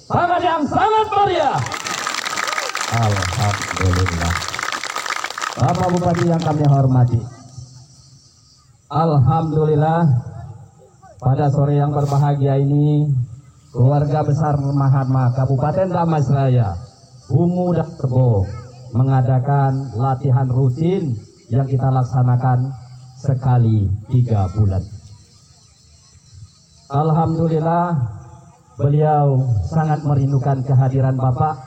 Tangan yang sangat meriah. Alhamdulillah. Bapak Bupati yang kami hormati, alhamdulillah pada sore yang berbahagia ini keluarga besar Mahatma Kabupaten Dharmasraya, Bungu dan Tebo mengadakan latihan rutin yang kita laksanakan sekali 3 bulan. Alhamdulillah beliau sangat merindukan kehadiran Bapak.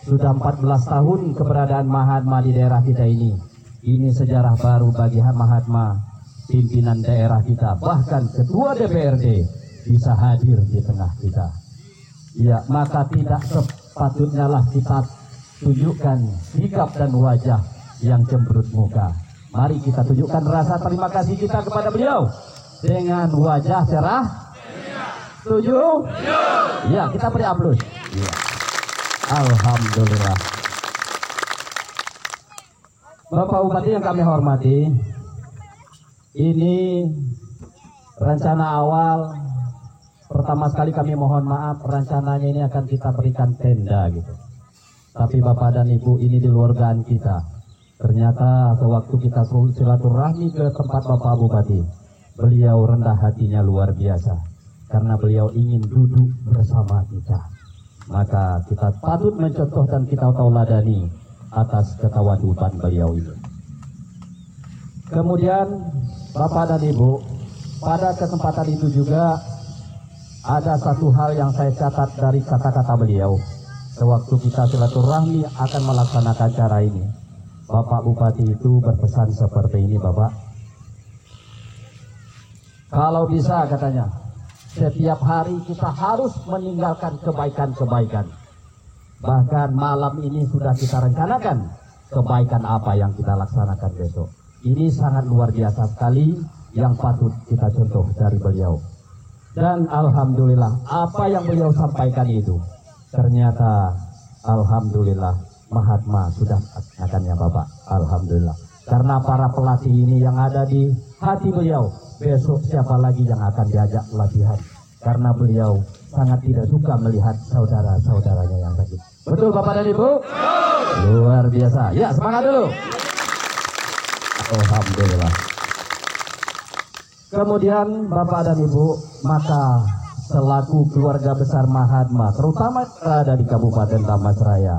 Sudah 14 tahun keberadaan Mahatma di daerah kita ini. Ini sejarah baru bagi Mahatma, pimpinan daerah kita, bahkan ketua DPRD bisa hadir di tengah kita. Ya, maka tidak sepatutnya lah kita tunjukkan sikap dan wajah yang cemberut muka. Mari kita tunjukkan rasa terima kasih kita kepada beliau dengan wajah cerah. Setuju? Ya, kita beri aplaus. Ya. Alhamdulillah. Bapak Bupati yang kami hormati, ini rencana awal. Pertama sekali kami mohon maaf, rencananya ini akan kita berikan tenda gitu. Tapi Bapak dan Ibu, ini di luar dugaan kita. Ternyata sewaktu kita silaturahmi ke tempat Bapak Bupati, beliau rendah hatinya luar biasa. Karena beliau ingin duduk bersama kita. Maka kita patut mencontoh dan kita tauladani atas ketawaduan beliau ini. Kemudian Bapak dan Ibu, pada kesempatan itu juga ada satu hal yang saya catat dari kata-kata beliau. Sewaktu kita silaturahmi akan melaksanakan acara ini, Bapak Bupati itu berpesan seperti ini, Bapak. Kalau bisa katanya, setiap hari kita harus meninggalkan kebaikan-kebaikan. Bahkan malam ini sudah kita rencanakan kebaikan apa yang kita laksanakan besok. Ini sangat luar biasa sekali yang patut kita contoh dari beliau. Dan alhamdulillah apa yang beliau sampaikan itu ternyata alhamdulillah Mahatma sudah melaksanakannya, Bapak. Alhamdulillah. Karena para pelatih ini yang ada di hati beliau, besok siapa lagi yang akan diajak latihan? Karena beliau sangat tidak suka melihat saudara-saudaranya yang sakit. Betul Bapak dan Ibu? Luar biasa. Ya, semangat dulu. Alhamdulillah. Kemudian Bapak dan Ibu, maka selaku keluarga besar Mahatma, terutama ada di Kabupaten Dharmasraya,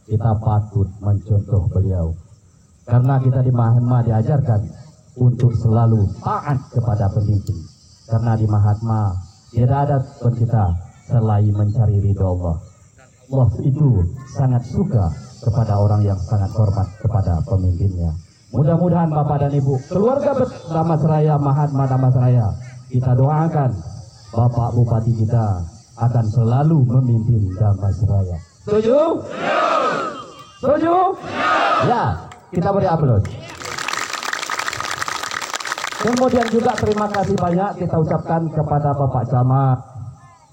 kita patut mencontoh beliau. Karena kita di Mahatma diajarkan untuk selalu taat kepada pemimpin. Karena di Mahatma tidak ada pun kita selain mencari ridho Allah. Allah itu sangat suka kepada orang yang sangat hormat kepada pemimpinnya. Mudah-mudahan Bapak dan Ibu, keluarga Dharmasraya, Mahatma Dharmasraya, kita doakan Bapak Bupati kita akan selalu memimpin Dharmasraya. Setuju? Setuju? Ya, kita beri aplaus. Kemudian juga terima kasih banyak kita ucapkan kepada Bapak Camat,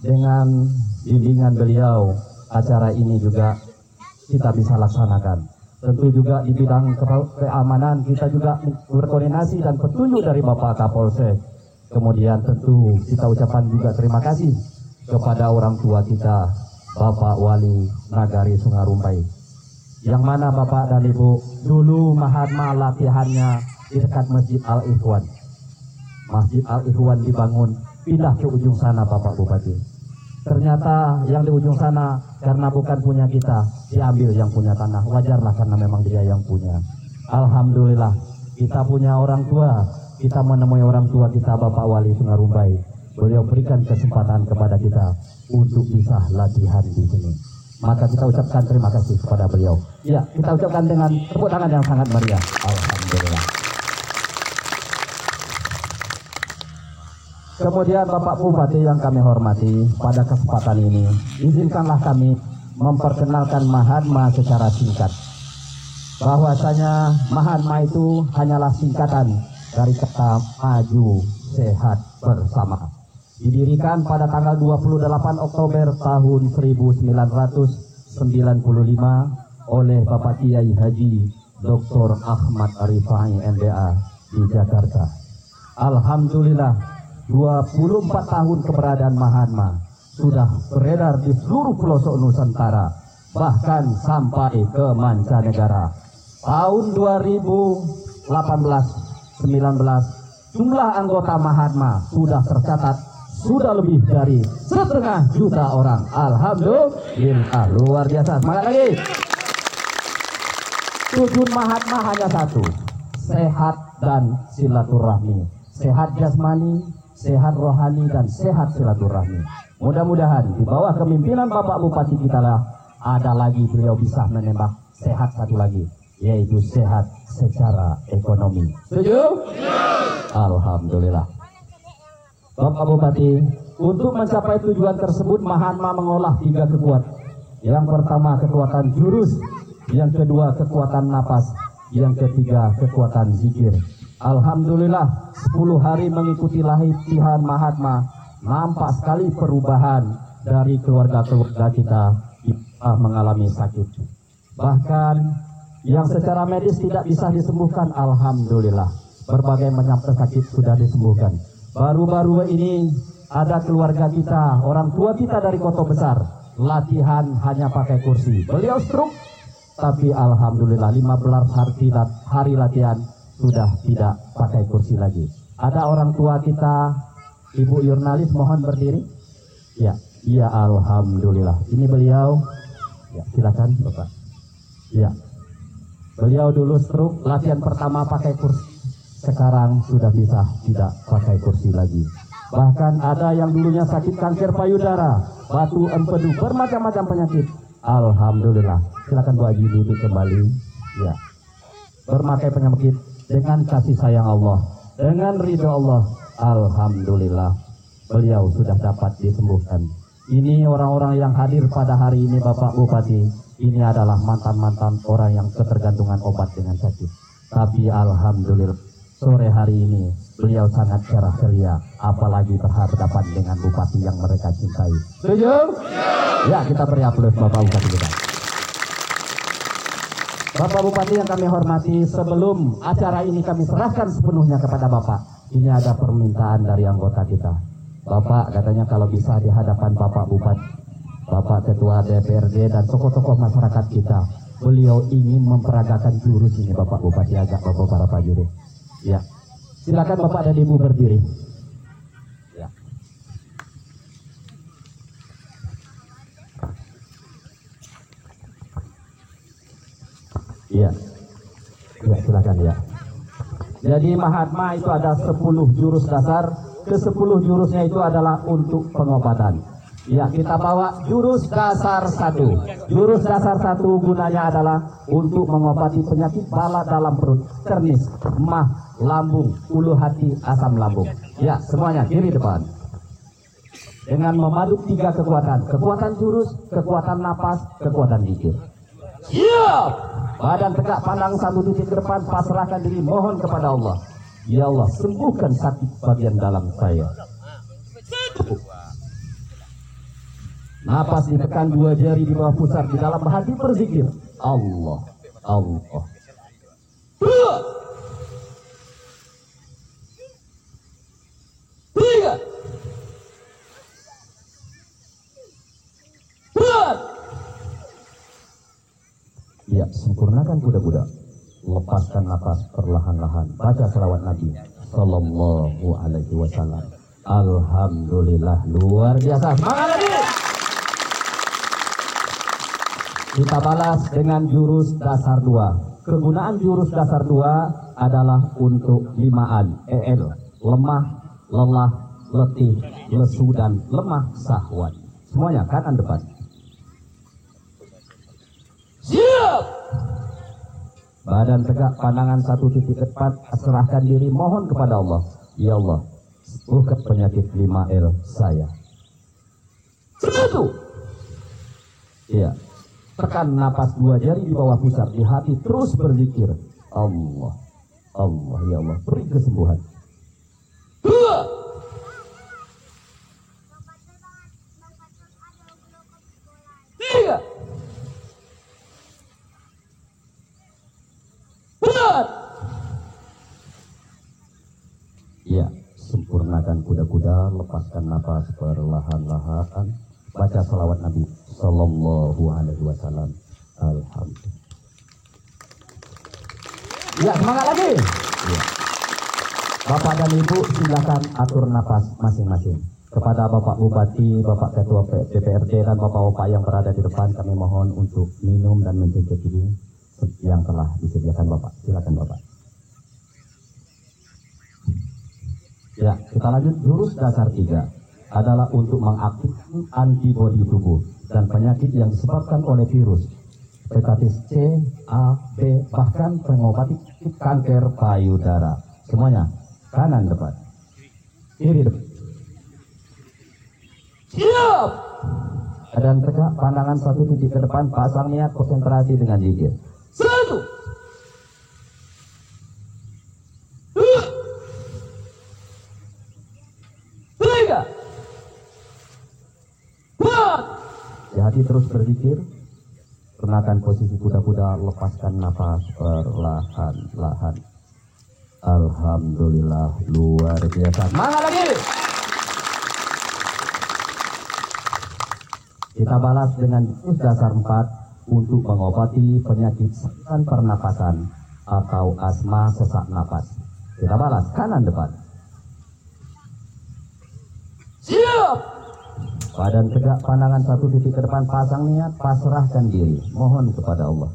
dengan bimbingan beliau acara ini juga kita bisa laksanakan. Tentu juga di bidang keamanan kita juga berkoordinasi dan petunjuk dari Bapak Kapolsek. Kemudian tentu kita ucapkan juga terima kasih kepada orang tua kita, Bapak Wali Nagari Sungarumbai. Yang mana Bapak dan Ibu dulu Mahatma latihannya di dekat Masjid Al-Ikhwan. Masjid Al-Ikhwan dibangun, pindah ke ujung sana Bapak Bupati. Ternyata yang di ujung sana karena bukan punya kita, diambil yang punya tanah. Wajarlah karena memang dia yang punya. Alhamdulillah kita punya orang tua, kita menemui orang tua kita Bapak Wali Sungarumbai. Beliau berikan kesempatan kepada kita untuk bisa latihan di sini. Maka kita ucapkan terima kasih kepada beliau. Ya, kita ucapkan dengan tepuk tangan yang sangat meriah. Alhamdulillah. Kemudian Bapak Bupati yang kami hormati, pada kesempatan ini izinkanlah kami memperkenalkan Mahatma secara singkat. Bahwasanya Mahatma itu hanyalah singkatan dari kata maju, sehat, bersama. Didirikan pada tanggal 28 Oktober tahun 1995 oleh Bapak Kiai Haji Dr. Ahmad Arifai MBA di Jakarta. Alhamdulillah 24 tahun keberadaan Mahatma sudah beredar di seluruh pelosok Nusantara, bahkan sampai ke mancanegara. Tahun 2018-19 jumlah anggota Mahatma sudah tercatat sudah lebih dari 1,5 juta orang. Alhamdulillah, luar biasa. Semangat lagi. Tujuan Mahatma hanya satu, sehat dan silaturahmi. Sehat jasmani, sehat rohani, dan sehat silaturahmi. Mudah-mudahan di bawah kepemimpinan Bapak Bupati kita lah, ada lagi beliau bisa menembak sehat satu lagi, yaitu sehat secara ekonomi. Setuju? Alhamdulillah. Bapak Bupati, untuk mencapai tujuan tersebut Mahatma mengolah 3 kekuatan. Yang pertama kekuatan jurus, yang kedua kekuatan napas, yang ketiga kekuatan zikir. Alhamdulillah 10 hari mengikuti latihan Mahatma, nampak sekali perubahan dari keluarga-keluarga kita mengalami sakit. Bahkan yang secara medis tidak bisa disembuhkan, alhamdulillah berbagai macam penyakit sudah disembuhkan. Baru-baru ini ada keluarga kita, orang tua kita dari kota besar, latihan hanya pakai kursi. Beliau stroke, tapi alhamdulillah 15 hari latihan sudah tidak pakai kursi lagi. Ada orang tua kita, Ibu jurnalis, mohon berdiri. Ya, iya, alhamdulillah. Ini beliau. Ya, silakan Bapak. Ya, beliau dulu stroke, latihan pertama pakai kursi, sekarang sudah bisa tidak pakai kursi lagi. Bahkan ada yang dulunya sakit kanker payudara, batu empedu, bermacam-macam penyakit. Alhamdulillah. Silakan Bu Haji duduk kembali. Ya, berbagai penyakit dengan kasih sayang Allah, dengan ridho Allah, alhamdulillah beliau sudah dapat disembuhkan. Ini orang-orang yang hadir pada hari ini Bapak Bupati, ini adalah mantan-mantan orang yang ketergantungan obat dengan sakit. Tapi alhamdulillah sore hari ini beliau sangat cerah ceria, apalagi berhadapan dengan Bupati yang mereka cintai. Setuju? Ya, kita beri aplaus Bapak Bupati kita. Bapak Bupati yang kami hormati, sebelum acara ini kami serahkan sepenuhnya kepada Bapak, ini ada permintaan dari anggota kita. Bapak katanya kalau bisa di hadapan Bapak Bupati, Bapak Ketua DPRD dan tokoh-tokoh masyarakat kita, beliau ingin memperagakan jurus ini. Bapak Bupati ajak Bapak para prajurit. Ya, silakan Bapak dan Ibu berdiri. Ya. Iya, ya, silakan ya. Jadi Mahatma itu ada 10 jurus dasar. Ke-10 jurusnya itu adalah untuk pengobatan. Ya, kita bawa jurus dasar 1. Jurus dasar 1 gunanya adalah untuk mengobati penyakit bala dalam perut, cernis, mah, lambung, ulu hati, asam lambung. Ya, semuanya kiri depan. Dengan memaduk 3 kekuatan. Kekuatan jurus, kekuatan napas, kekuatan zikir. Siap! Badan tegak, pandang satu titik ke depan, pasrahkan diri, mohon kepada Allah. Ya Allah, sembuhkan sakit bagian dalam saya. Napas ditekan, 2 jari di bawah pusar, di dalam hati berzikir. Allah, Allah. 2, 3, 4. Ya, sempurnakan kuda-kuda. Lepaskan napas perlahan-lahan. Baca salawat Nabi Sallallahu Alaihi Wasallam. Alhamdulillah, luar biasa. Semangat lagi. Kita balas dengan jurus dasar 2. Kegunaan jurus dasar 2 adalah untuk 5an. Lemah, lelah, letih, lesu, dan lemah syahwat. Semuanya kanan depan. Siap! Badan tegak, pandangan satu titik depan, serahkan diri, mohon kepada Allah. Ya Allah, sembuhkan penyakit 5L saya. 1. Iya. Tekan napas 2 jari di bawah pusat, di hati terus berzikir. Allah, Allah, ya Allah, beri kesembuhan. 2. Ya, sempurnakan kuda-kuda, lepaskan napas perlahan-lahan. baca salawat Nabi Sallallahu Alaihi Wasallam. Alhamdulillah. Ya, semangat lagi. Ya. Bapak dan Ibu silakan atur napas masing-masing. Kepada Bapak Bupati, Bapak Ketua DPRD dan Bapak-Bapak yang berada di depan, kami mohon untuk minum dan mencicipi yang telah disediakan Bapak. Silakan Bapak. Ya, kita lanjut. Jurus dasar 3 adalah untuk mengaktifkan antibodi tubuh dan penyakit yang disebabkan oleh virus, hepatitis C, A, B, bahkan pengobati kanker payudara. Semuanya kanan depan, kiri depan. Siap. Dan tegak, pandangan satu titik ke depan, pasang niat, konsentrasi dengan zikir. 1, 2, 3, 4. Di hati terus berzikir. Gunakan posisi kuda-kuda, lepaskan nafas perlahan-lahan. Alhamdulillah, luar biasa. Semangat lagi. Kita balas dengan jurus dasar 4 untuk mengobati penyakit saluran pernapasan atau asma sesak napas. Kita balas kanan depan. Siap. Badan tegak, pandangan satu titik ke depan, pasang niat, pasrahkan diri, mohon kepada Allah.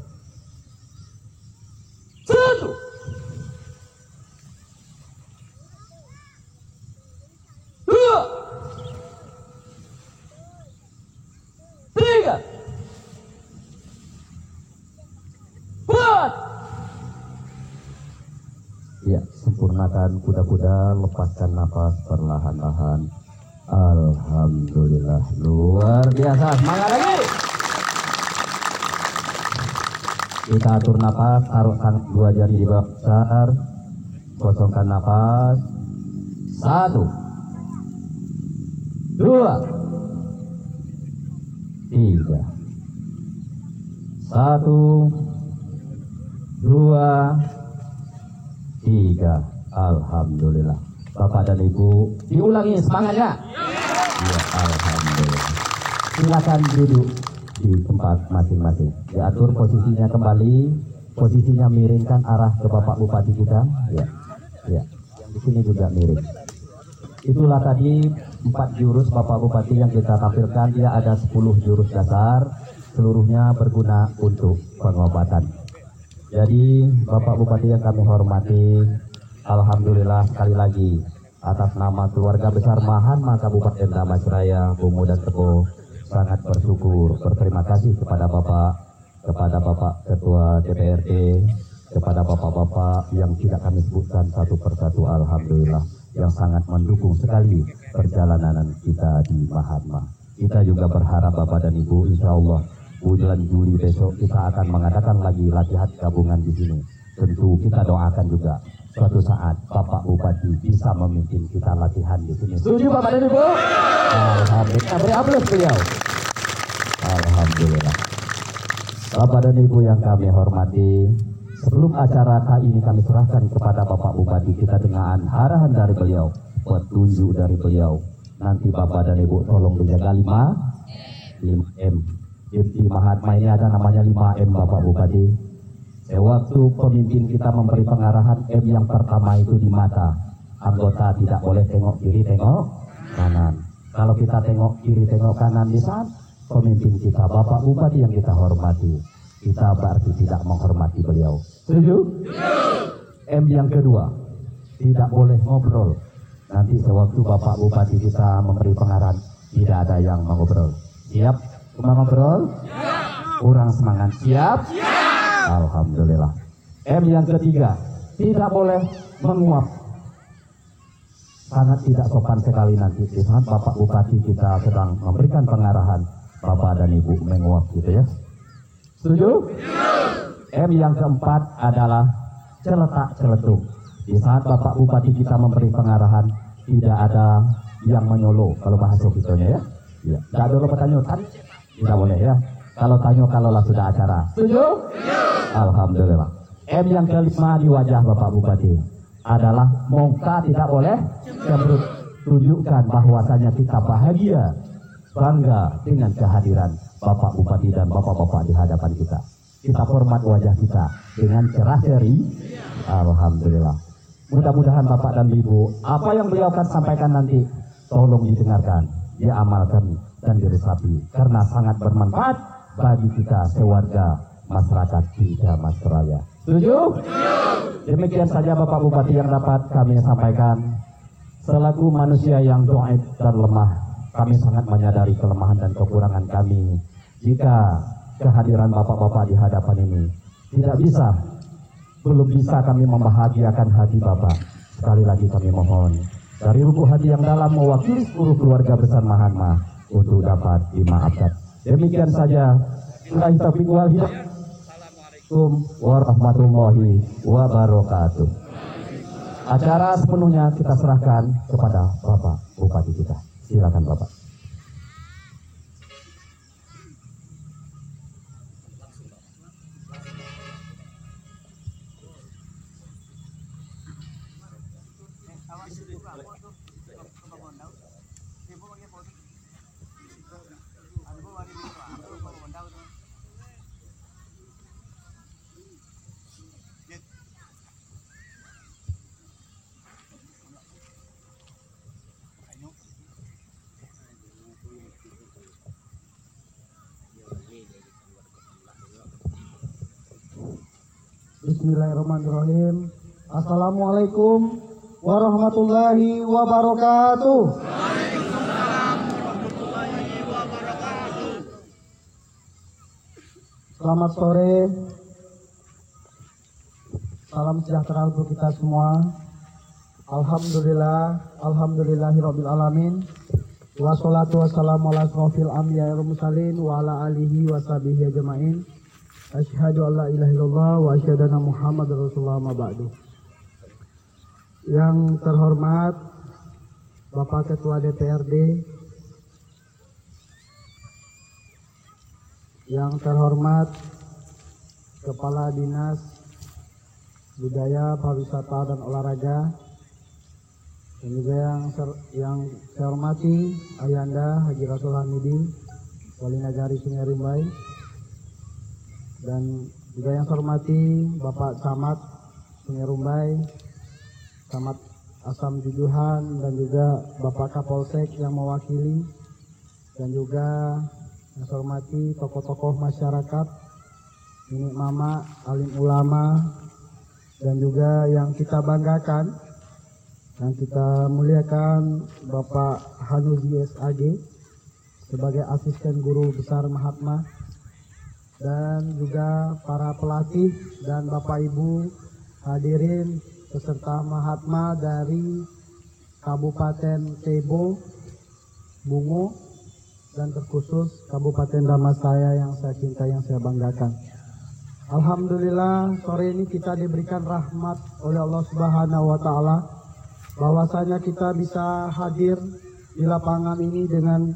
1, 2, 3, 4. Ya, sempurnakan kuda-kuda, lepaskan nafas perlahan-lahan. Alhamdulillah, luar biasa. Semangat lagi. Kita atur nafas, taruhkan 2 jari di bawah besar, kosongkan nafas. 1, 2, 3. 1, 2, 3. Alhamdulillah. Bapak dan Ibu, diulangi semangatnya. Ya, alhamdulillah. Silakan duduk di tempat masing-masing. Diatur posisinya kembali, posisinya miringkan arah ke Bapak Bupati kita. Ya, ya. Yang di sini juga miring. Itulah tadi 4 jurus Bapak Bupati yang kita tampilkan. Dia ada 10 jurus dasar, seluruhnya berguna untuk pengobatan. Jadi Bapak Bupati yang kami hormati, alhamdulillah sekali lagi atas nama keluarga besar Mahan Kabupaten Damastraya, Bungo dan Tebo, sangat bersyukur, berterima kasih kepada Bapak Ketua DPRD, kepada Bapak-Bapak yang tidak kami sebutkan satu persatu, alhamdulillah, yang sangat mendukung sekali perjalanan kita di Mahatma. Kita juga berharap Bapak dan Ibu, insya Allah bulan Juli besok kita akan mengadakan lagi latihan gabungan di sini. Tentu kita doakan juga suatu saat Bapak Bupati bisa memimpin kita latihan di sini. Setuju Bapak dan Ibu? Alhamdulillah. Beri aplaus beliau. Alhamdulillah. Bapak dan Ibu yang kami hormati, sebelum acara kali ini kami serahkan kepada Bapak Bupati, kita dengan arahan dari beliau, petunjuk dari beliau. Nanti Bapak dan Ibu tolong dijaga 5M. Di Mahatma ini ada namanya 5M Bapak Bupati. Waktu pemimpin kita memberi pengarahan, M yang pertama itu di mata. Anggota tidak boleh tengok kiri, tengok kanan. Kalau kita tengok kiri, tengok kanan, di saat pemimpin kita, Bapak Bupati yang kita hormati, kita berarti tidak menghormati beliau. Setuju? M yang kedua, tidak boleh ngobrol. Nanti sewaktu Bapak Bupati kita memberi pengarahan, tidak ada yang mengobrol. Siap? Mengobrol? Kurang semangat. Siap? Alhamdulillah. M yang ketiga, tidak boleh menguap. Sangat tidak sopan sekali nanti di saat Bapak Bupati kita sedang memberikan pengarahan, Bapak dan Ibu menguap gitu ya. Setuju? M yang keempat adalah celetak-celetuk. Di saat Bapak Bupati kita memberi pengarahan, tidak ada yang menyolo kalau bahasa kitanya ya. Ya. Tidak ada pertanyaan, tidak boleh ya. Kalau tanya kalaulah sudah acara. Setuju? Alhamdulillah. M yang kelima di wajah Bapak Bupati adalah muka tidak boleh cemberut. Tunjukkan bahwasanya kita bahagia bangga dengan kehadiran Bapak Bupati dan Bapak-Bapak di hadapan kita. Kita hormat wajah kita dengan cerah ceri. Alhamdulillah. Mudah-mudahan Bapak dan Ibu, apa yang beliau akan sampaikan nanti, tolong didengarkan, diamalkan, dan diresapi. Karena sangat bermanfaat bagi kita sewarga masyarakat di Damas Raya. Setuju? Demikian saja Bapak Bupati yang dapat kami sampaikan. Selaku manusia yang dhaif dan lemah, kami sangat menyadari kelemahan dan kekurangan kami. Jika kehadiran Bapak-Bapak di hadapan ini belum bisa kami membahagiakan hati Bapak. Sekali lagi kami mohon dari lubuk hati yang dalam mewakili seluruh keluarga besar Mahatma untuk dapat dimaafkan. Demikian saja. Assalamualaikum warahmatullahi wabarakatuh. Acara sepenuhnya kita serahkan kepada Bapak Bupati kita. Silakan Bapak. Bismillahirrahmanirrahim. Assalamualaikum warahmatullahi wabarakatuh. Selamat sore. Salam sejahtera untuk kita semua. Alhamdulillahirabbil alamin. Wassalatu wassalamu ala asrofil anbiya'i wal mursalin wa ala alihi wa sahbihi ajma'in. Asyhadu an la ilaha illallah wa asyhadu anna Muhammadar Rasulullah ma ba'du. Yang terhormat Bapak Ketua DPRD, yang terhormat Kepala Dinas Budaya, Pariwisata dan Olahraga, dan juga yang saya hormati Ayanda Haji Rasul Hamidi, Wali Nagari Sungai Rimbai, dan juga yang saya hormati Bapak Camat Sungai Rumbai, Camat Asam Jujuhan, dan juga Bapak Kapolsek yang mewakili, dan juga yang saya hormati tokoh-tokoh masyarakat, Nenek Mama, alim ulama, dan juga yang kita banggakan dan kita muliakan Bapak Hanuzi SAG sebagai asisten guru besar Mahatma, dan juga para pelatih dan Bapak Ibu hadirin peserta Mahatma dari Kabupaten Tebo, Bungo, dan terkhusus Kabupaten Damastraya yang saya cintai, yang saya banggakan. Alhamdulillah, sore ini kita diberikan rahmat oleh Allah Subhanahu wa Ta'ala, bahwasanya kita bisa hadir di lapangan ini dengan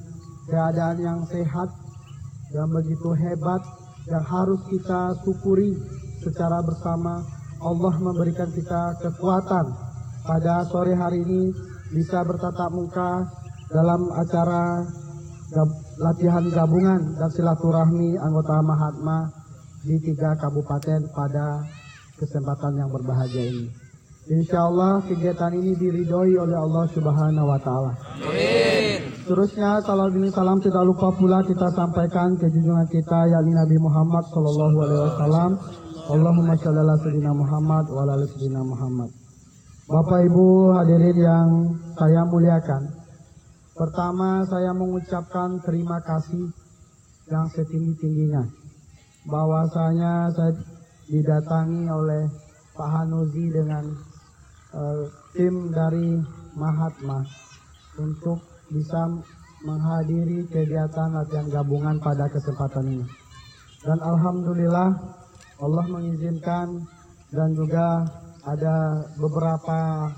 keadaan yang sehat dan begitu hebat, yang harus kita syukuri secara bersama. Allah memberikan kita kekuatan pada sore hari ini bisa bertatap muka dalam acara latihan gabungan dan silaturahmi anggota Mahatma di 3 kabupaten pada kesempatan yang berbahagia ini. Insya Allah kegiatan ini diridhoi oleh Allah Subhanahu wa Ta'ala. Amin. Seterusnya salam dan salam tidak lupa pula kita sampaikan ke junjungan kita yakni Nabi Muhammad sallallahu alaihi wasallam. Allahumma shalli ala sayyidina Muhammad wa ala sayyidina Muhammad. Bapak Ibu hadirin yang saya muliakan. Pertama saya mengucapkan terima kasih yang setinggi-tingginya, bahwasanya saya didatangi oleh Pak Hanuzi dengan tim dari Mahatma untuk bisa menghadiri kegiatan latihan gabungan pada kesempatan ini. Dan alhamdulillah Allah mengizinkan, dan juga ada beberapa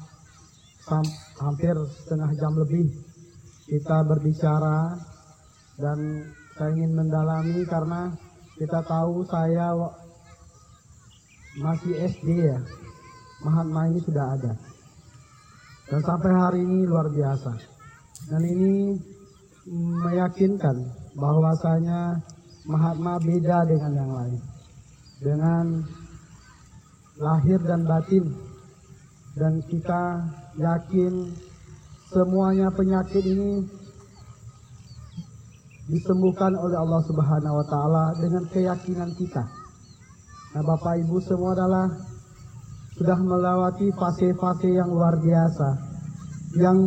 hampir setengah jam lebih kita berbicara, dan saya ingin mendalami karena kita tahu saya masih SD ya, Mahatma ini sudah ada, dan sampai hari ini luar biasa. Dan ini meyakinkan bahwasanya Mahatma beda dengan yang lain, dengan lahir dan batin, dan kita yakin semuanya penyakit ini disembuhkan oleh Allah Subhanahu wa taala dengan keyakinan kita. Nah, Bapak Ibu semua adalah sudah melewati fase-fase yang luar biasa, yang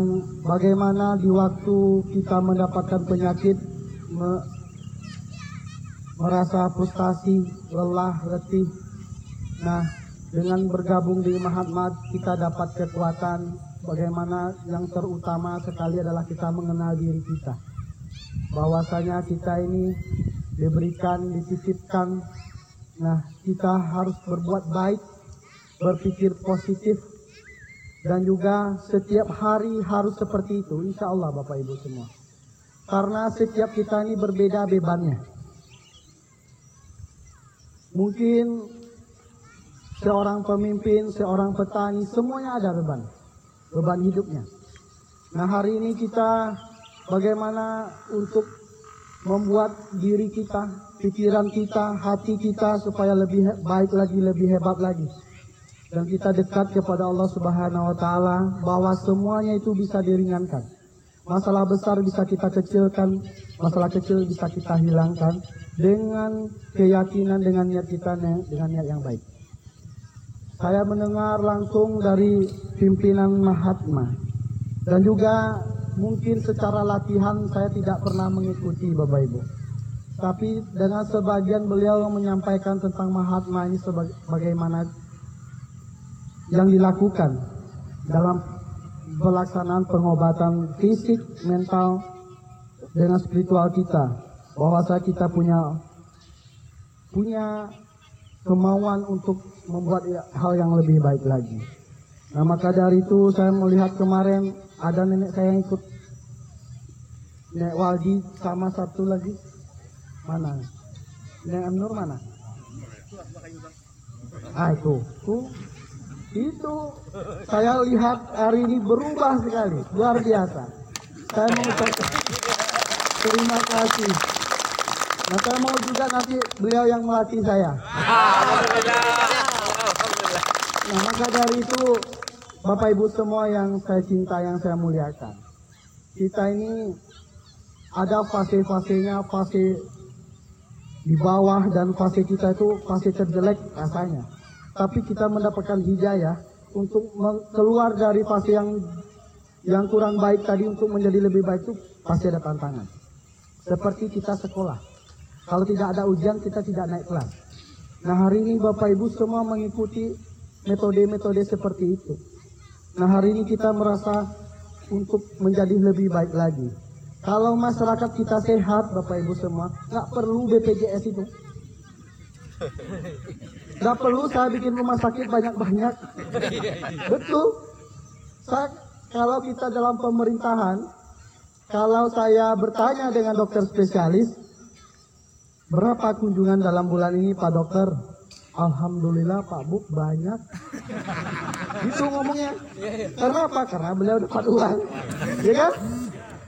bagaimana di waktu kita mendapatkan penyakit merasa frustasi, lelah, letih. Nah, dengan bergabung di Mahatma kita dapat kekuatan. Bagaimana yang terutama sekali adalah kita mengenal diri kita, bahwasanya kita ini diberikan, dititipkan. Nah, kita harus berbuat baik, berpikir positif, dan juga setiap hari harus seperti itu, insya Allah Bapak Ibu semua. Karena setiap kita ini berbeda bebannya. Mungkin seorang pemimpin, seorang petani, semuanya ada beban hidupnya. Nah, hari ini kita bagaimana untuk membuat diri kita, pikiran kita, hati kita supaya lebih baik lagi, lebih hebat lagi. Dan kita dekat kepada Allah Subhanahu wa taala, bahwa semuanya itu bisa diringankan. Masalah besar bisa kita kecilkan, masalah kecil bisa kita hilangkan dengan keyakinan, dengan niat kita, dengan niat yang baik. Saya mendengar langsung dari pimpinan Mahatma, dan juga mungkin secara latihan saya tidak pernah mengikuti Bapak Ibu. Tapi dengan sebagian beliau menyampaikan tentang Mahatma ini bagaimana yang dilakukan dalam pelaksanaan pengobatan fisik, mental, dengan spiritual kita, bahwa kita punya kemauan untuk membuat hal yang lebih baik lagi. Nah, maka dari itu saya melihat kemarin ada nenek saya yang ikut, Nek Waldi, sama satu lagi mana? Nek Amnur mana? Itu saya lihat hari ini berubah sekali, luar biasa. Saya mengucapkan terima kasih. Nah, saya mau juga nanti beliau yang melatih saya. Nah, maka dari itu Bapak Ibu semua yang saya cinta, yang saya muliakan, kita ini ada fase-fasenya, fase di bawah, dan fase kita itu fase terjelek rasanya. Tapi kita mendapatkan hidayah untuk keluar dari fase yang kurang baik tadi untuk menjadi lebih baik, itu pasti ada tantangan. Seperti kita sekolah, kalau tidak ada ujian kita tidak naik kelas. Nah, hari ini Bapak Ibu semua mengikuti metode-metode seperti itu. Nah, hari ini kita merasa untuk menjadi lebih baik lagi. Kalau masyarakat kita sehat Bapak Ibu semua, nggak perlu BPJS itu. Nggak perlu saya bikin rumah sakit banyak-banyak. Betul. Kalau kita dalam pemerintahan, kalau saya bertanya dengan dokter spesialis, berapa kunjungan dalam bulan ini Pak Dokter? Alhamdulillah Pak Bu banyak. Itu ngomongnya. Karena apa? Karena beliau dapat uang. Ya kan?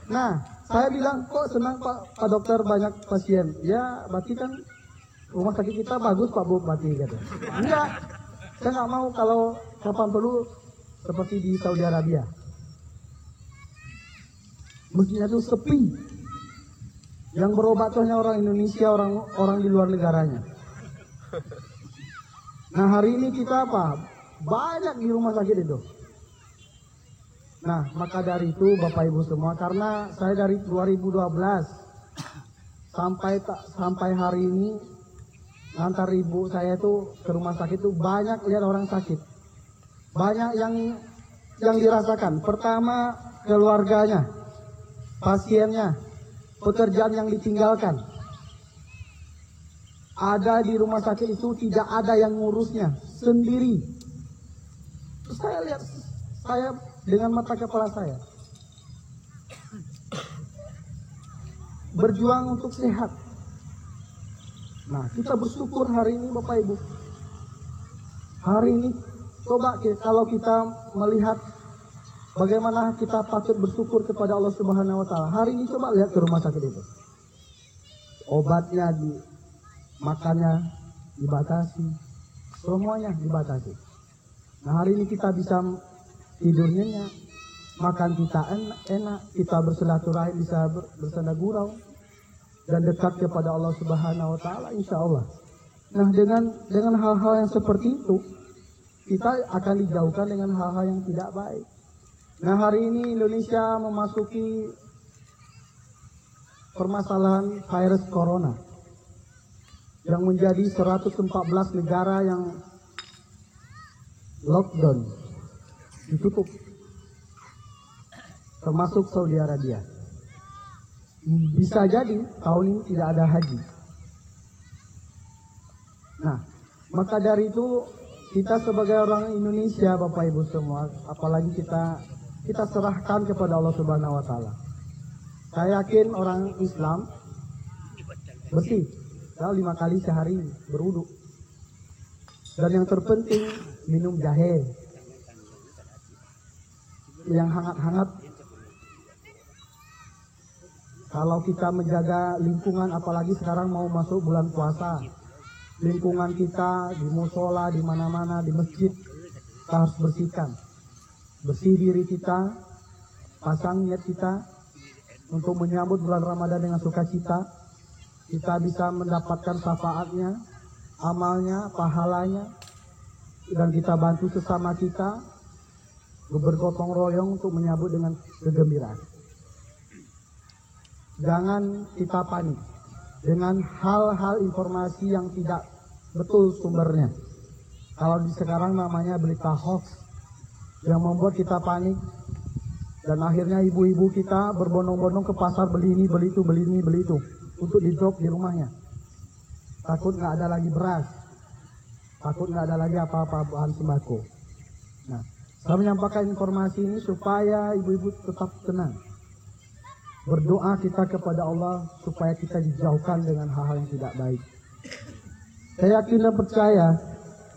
Nah, saya bilang kok senang Pak Dokter banyak pasien. Ya berarti kan rumah sakit kita bagus Pak Bu berarti gitu. Enggak. Saya nggak mau kalau kapan perlu seperti di Saudi Arabia. Mestinya itu sepi. Yang berobat hanya orang Indonesia, orang di luar negaranya. Nah, hari ini kita apa? Banyak di rumah sakit itu. Nah, maka dari itu Bapak Ibu semua, karena saya dari 2012 sampai hari ini antar ibu saya itu ke rumah sakit itu banyak lihat orang sakit. Banyak yang dirasakan. Pertama, keluarganya, pasiennya, pekerjaan yang ditinggalkan. Ada di rumah sakit itu tidak ada yang ngurusnya, sendiri. Saya lihat, saya dengan mata kepala saya berjuang untuk sehat. Nah, kita bersyukur hari ini Bapak Ibu. Hari ini coba kalau kita melihat bagaimana kita patut bersyukur kepada Allah Subhanahu wa taala. Hari ini coba lihat ke rumah sakit itu. Obatnya makannya dibatasi, semuanya dibatasi. Nah, hari ini kita bisa tidur nyenyak, makan kita enak, kita bersilaturahim, bisa bersenda gurau dan dekat kepada Allah Subhanahu wa taala insyaallah. Nah, dengan hal-hal yang seperti itu kita akan dijauhkan dengan hal-hal yang tidak baik. Nah, hari ini Indonesia memasuki permasalahan virus corona yang menjadi 114 negara yang lockdown, ditutup, termasuk Saudi Arabia. Bisa jadi tahun ini tidak ada haji. Nah, maka dari itu kita sebagai orang Indonesia, Bapak Ibu semua, apalagi kita serahkan kepada Allah Subhanahu wa taala. Saya yakin orang Islam bersih, 5 kali sehari berwudu. Dan yang terpenting minum jahe yang hangat-hangat. Kalau kita menjaga lingkungan, apalagi sekarang mau masuk bulan puasa, lingkungan kita di musola, di mana-mana, di masjid, kita harus bersihkan. Bersih diri kita, pasang niat kita untuk menyambut bulan Ramadan dengan sukacita. Kita bisa mendapatkan syafaatnya, amalnya, pahalanya, dan kita bantu sesama kita bergotong royong untuk menyambut dengan kegembiraan. Jangan kita panik dengan hal-hal informasi yang tidak betul sumbernya. Kalau di sekarang namanya berita hoax yang membuat kita panik, dan akhirnya ibu-ibu kita berbondong-bondong ke pasar beli ini, beli itu, beli ini, beli itu untuk di drop di rumahnya. Takut nggak ada lagi beras, takut nggak ada lagi apa-apa bahan sembako. Nah, saya menyampaikan informasi ini supaya ibu-ibu tetap tenang. Berdoa kita kepada Allah supaya kita dijauhkan dengan hal-hal yang tidak baik. Saya yakin dan percaya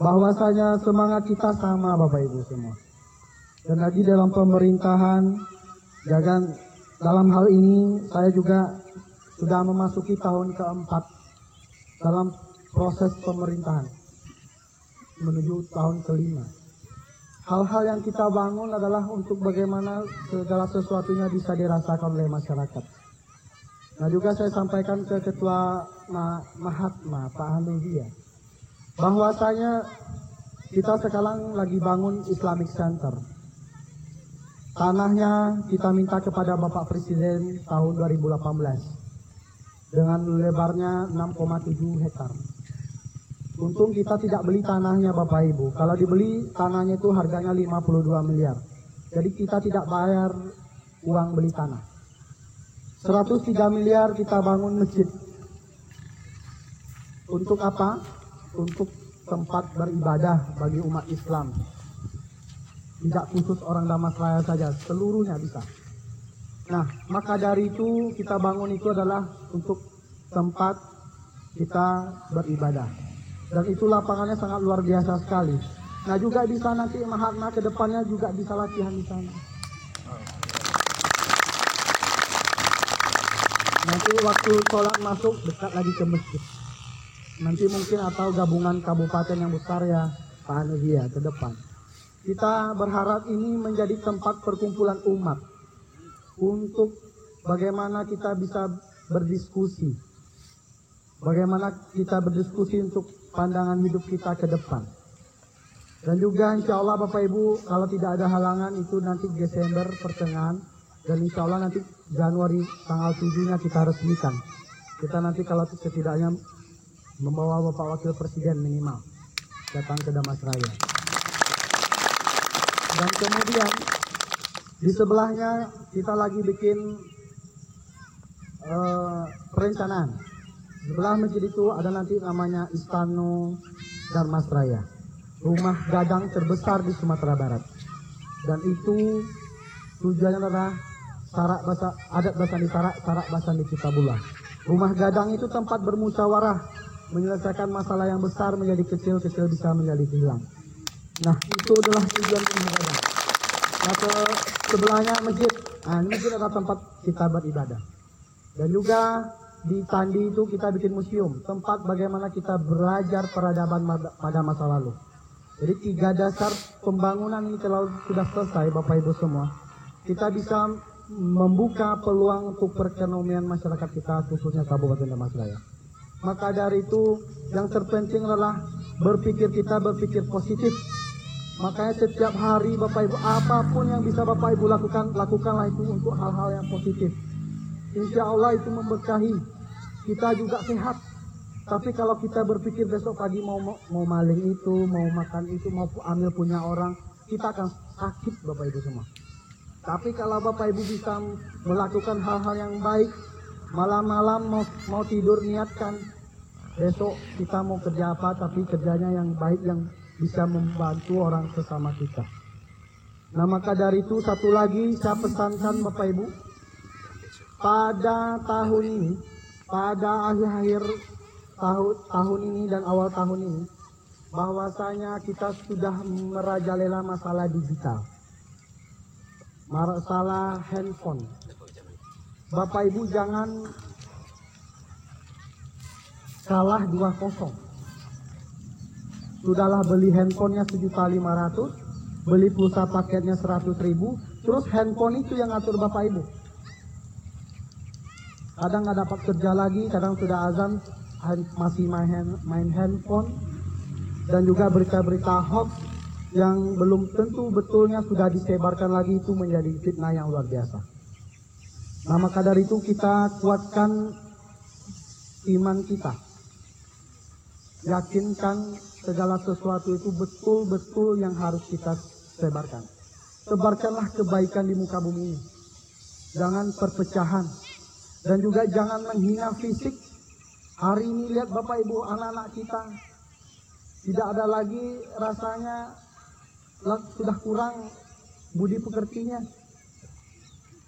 bahwasanya semangat kita sama, Bapak Ibu semua. Dan lagi dalam pemerintahan, dalam hal ini saya juga sudah memasuki tahun keempat dalam proses pemerintahan menuju tahun kelima. Hal-hal yang kita bangun adalah untuk bagaimana segala sesuatunya bisa dirasakan oleh masyarakat. Nah, juga saya sampaikan ke Ketua Mahatma, Pak Hanudiyah, bahwasanya kita sekarang lagi bangun Islamic Center. Tanahnya kita minta kepada Bapak Presiden tahun 2018 dengan lebarnya 6,7 hektar. Untung kita tidak beli tanahnya, Bapak Ibu. Kalau dibeli tanahnya itu harganya 52 miliar. Jadi kita tidak bayar uang beli tanah. 103 miliar kita bangun masjid. Untuk apa? Untuk tempat beribadah bagi umat Islam. Tidak khusus orang Damasraya saja, seluruhnya bisa. Nah, maka dari itu kita bangun itu adalah untuk tempat kita beribadah. Dan itu lapangannya sangat luar biasa sekali. Nah, juga bisa nanti Mahatma ke depannya juga bisa latihan di sana. Nanti waktu sholat masuk dekat lagi ke masjid. Nanti mungkin atau gabungan kabupaten yang besar ya, Pak Hanudiyah ke depan. Kita berharap ini menjadi tempat perkumpulan umat untuk bagaimana kita bisa berdiskusi. Bagaimana kita berdiskusi untuk pandangan hidup kita ke depan. Dan juga insya Allah Bapak Ibu, kalau tidak ada halangan itu nanti Desember pertengahan. Dan insya Allah nanti Januari tanggal 7-nya kita resmikan. Kita nanti kalau setidaknya membawa Bapak Wakil Presiden minimal datang ke Damasraya. Dan kemudian di sebelahnya kita lagi bikin perencanaan. Di sebelah masjid itu ada nanti namanya Istana Damasraya, rumah gadang terbesar di Sumatera Barat. Dan itu tujuannya adalah adat Basandi Sarak Basandi Kitabullah. Rumah gadang itu tempat bermusyawarah, menyelesaikan masalah yang besar menjadi kecil, kecil bisa menjadi hilang. Nah, itu adalah tujuan rumah gadang. Nah, sebelahnya masjid. Nah, ini masjid adalah tempat kita beribadah. Dan juga di Candi itu kita bikin museum, tempat bagaimana kita belajar peradaban pada masa lalu. Jadi 3 dasar pembangunan ini kalau sudah selesai, Bapak Ibu semua, kita bisa membuka peluang untuk perekonomian masyarakat kita, khususnya Kabupaten Damastraya. Maka dari itu yang terpenting adalah kita berpikir positif. Makanya setiap hari Bapak Ibu, apapun yang bisa Bapak Ibu lakukan, lakukanlah itu untuk hal-hal yang positif. Insya Allah itu memberkahi. Kita juga sehat. Tapi kalau kita berpikir besok pagi mau maling itu, mau makan itu, mau ambil punya orang, kita akan sakit Bapak Ibu semua. Tapi kalau Bapak Ibu bisa melakukan hal-hal yang baik, malam-malam mau tidur niatkan, besok kita mau kerja apa, tapi kerjanya yang baik, yang bisa membantu orang sesama kita. Nah, maka dari itu satu lagi saya pesankan Bapak Ibu, pada tahun ini, pada akhir tahun ini dan awal tahun ini, bahwasanya kita sudah merajalela masalah digital, masalah handphone. Bapak Ibu jangan kalah 2-0. Sudahlah beli handphonenya 1.500.000, beli pulsa paketnya 100.000, terus handphone itu yang ngatur Bapak Ibu. Kadang nggak dapat kerja lagi, kadang sudah azan masih main handphone, dan juga berita-berita hoax yang belum tentu betulnya sudah disebarkan lagi, itu menjadi fitnah yang luar biasa. Nah, maka dari itu kita kuatkan iman kita, yakinkan segala sesuatu itu betul-betul yang harus kita sebarkan. Sebarkanlah kebaikan di muka bumi ini, jangan perpecahan, dan juga jangan menghina fisik. Hari ini lihat Bapak Ibu, anak-anak kita tidak ada lagi rasanya, sudah kurang budi pekertinya,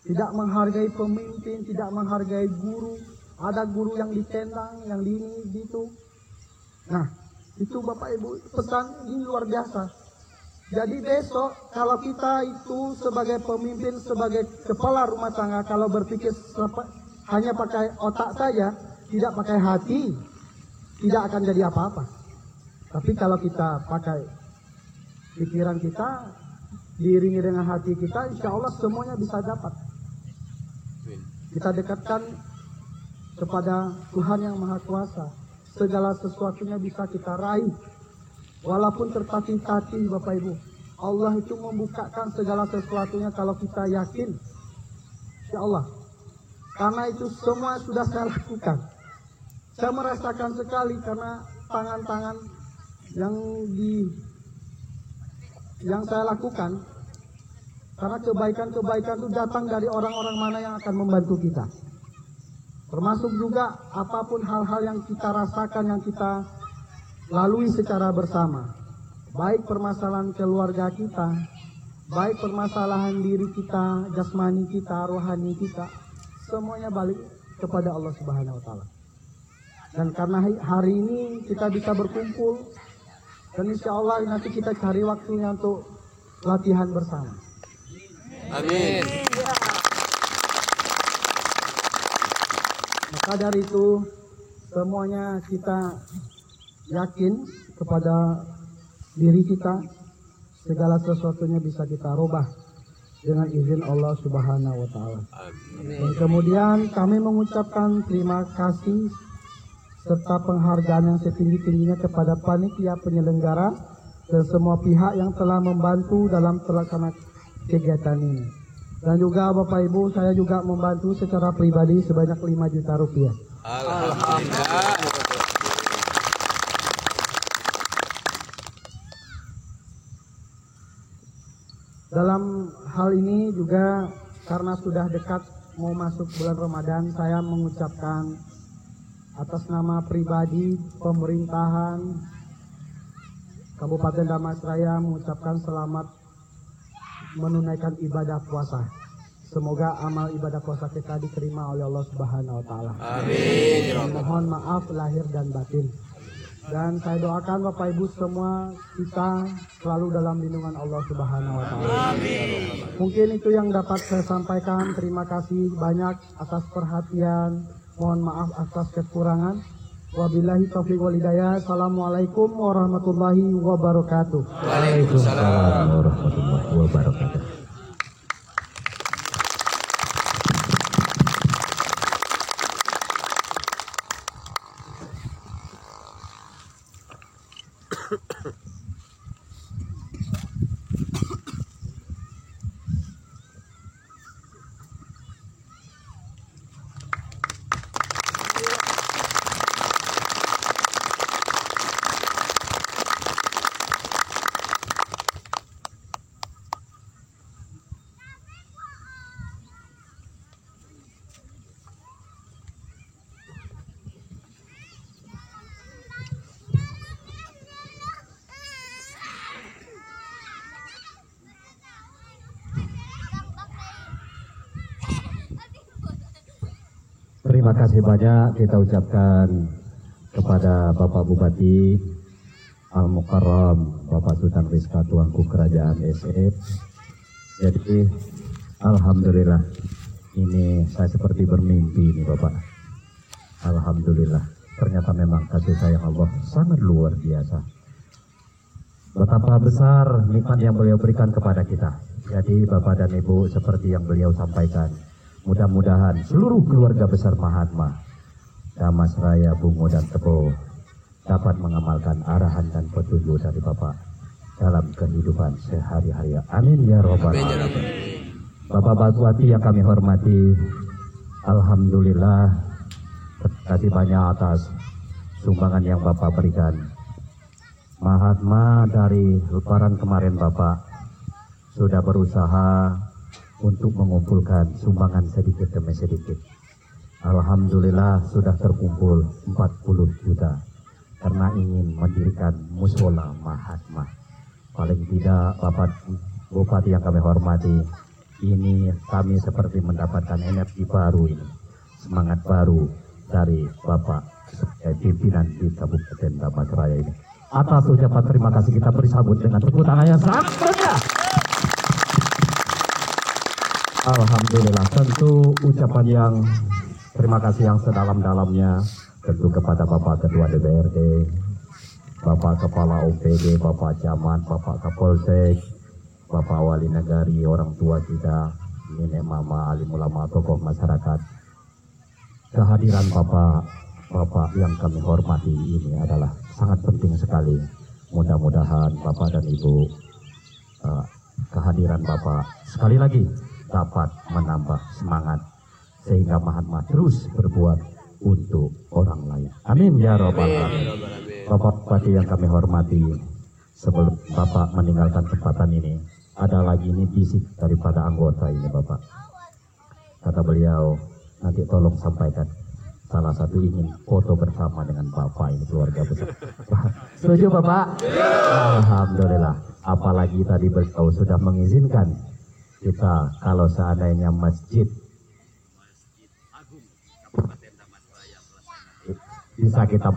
tidak menghargai pemimpin, tidak menghargai guru. Ada guru yang ditendang, yang di itu. Nah, itu Bapak Ibu, pesan ini luar biasa. Jadi besok kalau kita itu sebagai pemimpin, sebagai kepala rumah tangga, kalau berpikir hanya pakai otak saja, tidak pakai hati, tidak akan jadi apa-apa. Tapi kalau kita pakai pikiran kita, diiringi dengan hati kita, insya Allah semuanya bisa dapat. Kita dekatkan kepada Tuhan yang Maha Kuasa, segala sesuatunya bisa kita raih. Walaupun tertatih-tatih Bapak Ibu, Allah itu membukakan segala sesuatunya kalau kita yakin. Insya Allah. Karena itu semua sudah saya lakukan. Saya merasakan sekali karena tangan-tangan yang saya lakukan, karena kebaikan-kebaikan itu datang dari orang-orang mana yang akan membantu kita. Termasuk juga apapun hal-hal yang kita rasakan, yang kita lalui secara bersama. Baik permasalahan keluarga kita, baik permasalahan diri kita, jasmani kita, rohani kita, semuanya balik kepada Allah Subhanahu wa Ta'ala. Dan karena hari ini kita bisa berkumpul, dan insya Allah nanti kita cari waktunya untuk latihan bersama. Amin. Maka dari itu semuanya kita yakin kepada diri kita, segala sesuatunya bisa kita rubah dengan izin Allah Subhanahu wa Ta'ala. Dan kemudian kami mengucapkan terima kasih serta penghargaan yang setinggi-tingginya kepada panitia penyelenggara dan semua pihak yang telah membantu dalam pelaksanaan kegiatan ini. Dan juga Bapak Ibu, saya juga membantu secara pribadi sebanyak 5 juta rupiah. Alhamdulillah. Dalam hal ini juga karena sudah dekat mau masuk bulan Ramadan, saya mengucapkan atas nama pribadi pemerintahan Kabupaten Damastraya mengucapkan selamat menunaikan ibadah puasa. Semoga amal ibadah puasa kita diterima oleh Allah Subhanahu wa Taala. Amin. Mohon maaf lahir dan batin. Dan saya doakan Bapak Ibu semua kita selalu dalam lindungan Allah Subhanahu wa taala. Mungkin itu yang dapat saya sampaikan. Terima kasih banyak atas perhatian. Mohon maaf atas kekurangan. Wabillahi taufiq wal hidayah. Assalamualaikum warahmatullahi wabarakatuh. Waalaikumsalam warahmatullahi wabarakatuh. Terima kasih banyak kita ucapkan kepada Bapak Bupati Al-Mukarram Bapak Sultan Rizka Tuanku Kerajaan SE. Jadi alhamdulillah ini saya seperti bermimpi ini Bapak. Alhamdulillah ternyata memang kasih sayang Allah sangat luar biasa. Betapa besar nikmat yang beliau berikan kepada kita. Jadi Bapak dan Ibu seperti yang beliau sampaikan, mudah-mudahan seluruh keluarga besar Mahatma, Damasraya, Bungo dan Tebo dapat mengamalkan arahan dan petunjuk dari Bapak dalam kehidupan sehari-hari. Amin ya robbal alamin. Bapak Bupati yang kami hormati, alhamdulillah terima kasih banyak atas sumbangan yang Bapak berikan. Mahatma dari lebaran kemarin Bapak sudah berusaha untuk mengumpulkan sumbangan sedikit demi sedikit. Alhamdulillah sudah terkumpul 40 juta karena ingin mendirikan musola Mahatma. Paling tidak Bapak Bupati yang kami hormati, ini kami seperti mendapatkan energi baru ini, semangat baru dari Bapak pimpinan di Kabupaten Damasraya ini. Atas ucapan terima kasih kita beri sambut dengan tepuk tangan yang sangat meriah. Alhamdulillah, tentu ucapan yang terima kasih yang sedalam-dalamnya tentu kepada Bapak Ketua DPRD, Bapak Kepala OPD, Bapak Camat, Bapak Kapolsek, Bapak Wali Negari, orang tua kita, nenek mama, alim ulama, tokoh masyarakat. Kehadiran Bapak yang kami hormati ini adalah sangat penting sekali. Mudah-mudahan Bapak dan Ibu kehadiran Bapak sekali lagi dapat menambah semangat sehingga Mahatma terus berbuat untuk orang lain. Amin ya robbal alamin. Bapak Bupati yang kami hormati, sebelum Bapak meninggalkan tempatan ini, ada lagi ini bisik daripada anggota ini Bapak. Kata beliau, nanti tolong sampaikan, salah satu ingin foto bersama dengan Bapak ini, keluarga besar. Setuju Bapak? Alhamdulillah. Apalagi tadi beliau sudah mengizinkan kita kalau seandainya masjid bisa kita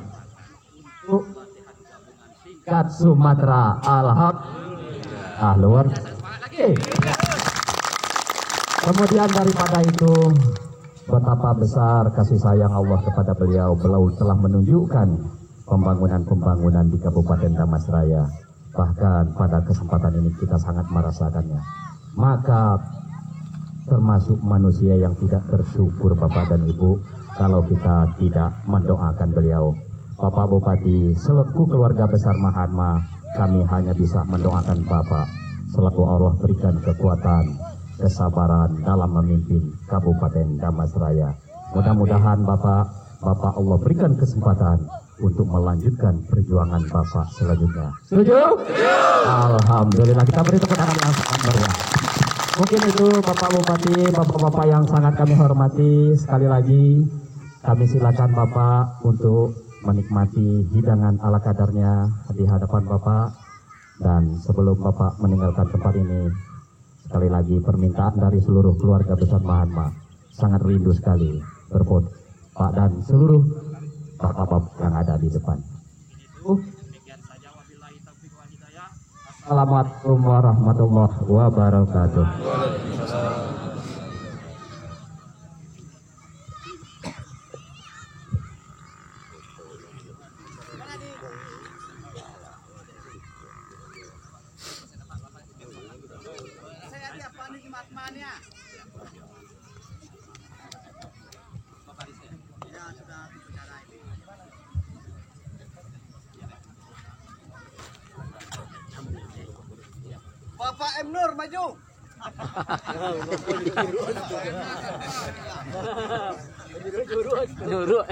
kat Sumatera. Alhamdulillah. Luar. Kemudian daripada itu, betapa besar kasih sayang Allah kepada beliau. Beliau telah menunjukkan pembangunan-pembangunan di Kabupaten Damasraya. Bahkan pada kesempatan ini kita sangat merasakannya. Maka termasuk manusia yang tidak bersyukur Bapak dan Ibu kalau kita tidak mendoakan beliau. Bapak Bupati selaku keluarga besar Mahatma, kami hanya bisa mendoakan Bapak selaku Allah berikan kekuatan, kesabaran dalam memimpin Kabupaten Damasraya. Mudah-mudahan Bapak Allah berikan kesempatan untuk melanjutkan perjuangan Bapak selanjutnya. Setuju? Alhamdulillah, kita beri tepuk tangan yang sangat meriah. Mungkin itu Bapak Bupati, Bapak-Bapak yang sangat kami hormati. Sekali lagi kami silakan Bapak untuk menikmati hidangan ala kadarnya di hadapan Bapak. Dan sebelum Bapak meninggalkan tempat ini, sekali lagi permintaan dari seluruh keluarga besar Mahatma, sangat rindu sekali berfoto Pak dan seluruh Bapak-Bapak yang ada di depan. Wassalamualaikum warahmatullahi wabarakatuh. Bapak M. Nur maju. Jurus.